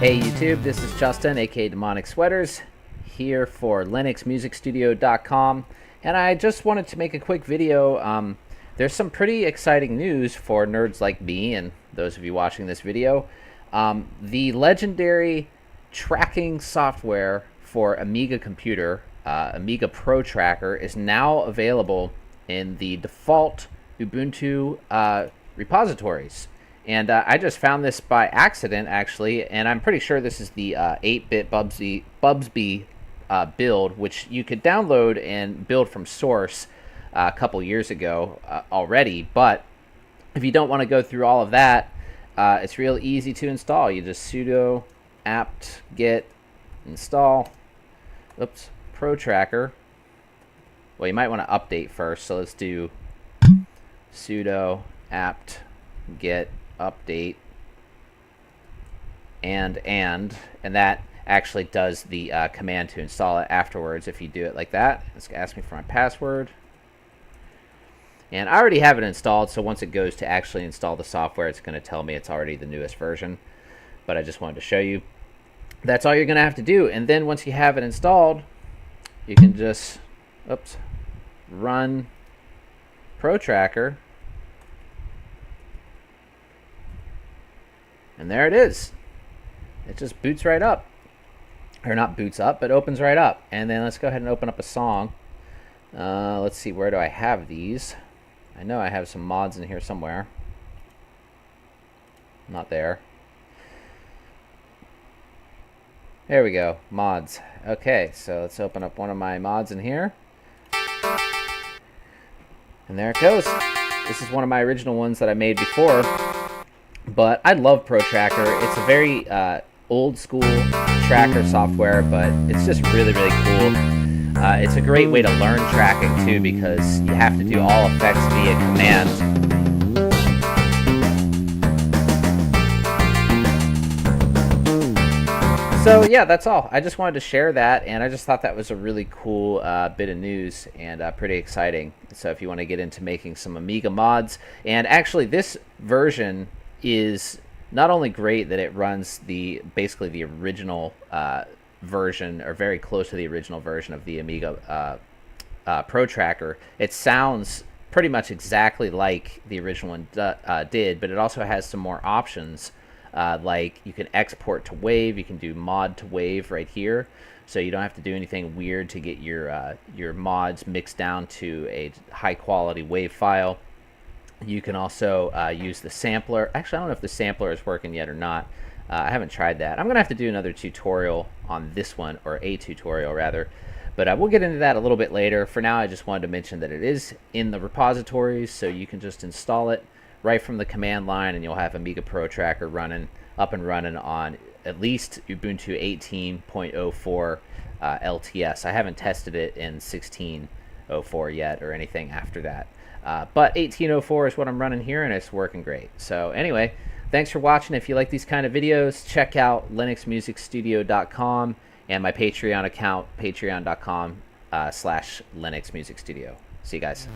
Hey YouTube, this is Justin, aka Demonic Sweaters, here for LinuxMusicStudio.com, and I just wanted to make a quick video. There's some pretty exciting news for nerds like me and those of you watching this video. The legendary tracking software for Amiga computer, Amiga Protracker, is now available in the default Ubuntu repositories. And I just found this by accident, actually, and I'm pretty sure this is the 8-bit Bubsby build, which you could download and build from source a couple years ago already. But if you don't want to go through all of that, it's real easy to install. You just sudo apt-get install Protracker. Well, you might want to update first, so let's do sudo apt-get update and that actually does the command to install it afterwards. If you do it like that, it's gonna ask me for my password, and I already have it installed, so once it goes to actually install the software, it's going to tell me it's already the newest version. But I just wanted to show you that's all you're gonna have to do, and then once you have it installed, you can just run Protracker. And there it is. It just boots right up. Or not boots up, but opens right up. And then let's go ahead and open up a song. Let's see, where do I have these? I know I have some mods in here somewhere. Not there. There we go, mods. Okay, so let's open up one of my mods in here. And there it goes. This is one of my original ones that I made before. But I love Protracker. It's a very old school tracker software, but it's just really, really cool. It's a great way to learn tracking too, because you have to do all effects via command. So yeah, that's all. I just wanted to share that, and I just thought that was a really cool bit of news and pretty exciting. So if you want to get into making some Amiga mods, and actually this version is not only great that it runs basically the original version, or very close to the original version of the Amiga Protracker. It sounds pretty much exactly like the original one did, but it also has some more options, like you can export to WAV, you can do mod to WAV right here, so you don't have to do anything weird to get your mods mixed down to a high quality WAV file. You can also use the sampler. Actually, I don't know if the sampler is working yet or not. I haven't tried that. I'm going to have to do another tutorial on this one, or a tutorial rather. But we'll get into that a little bit later. For now, I just wanted to mention that it is in the repositories, so you can just install it right from the command line, and you'll have Amiga Protracker up and running on at least Ubuntu 18.04 LTS. I haven't tested it in 16.04 yet or anything after that. But 18.04 is what I'm running here, and it's working great. So anyway, thanks for watching. If you like these kind of videos, check out LinuxMusicStudio.com and my Patreon account, patreon.com/LinuxMusicStudio. See you guys.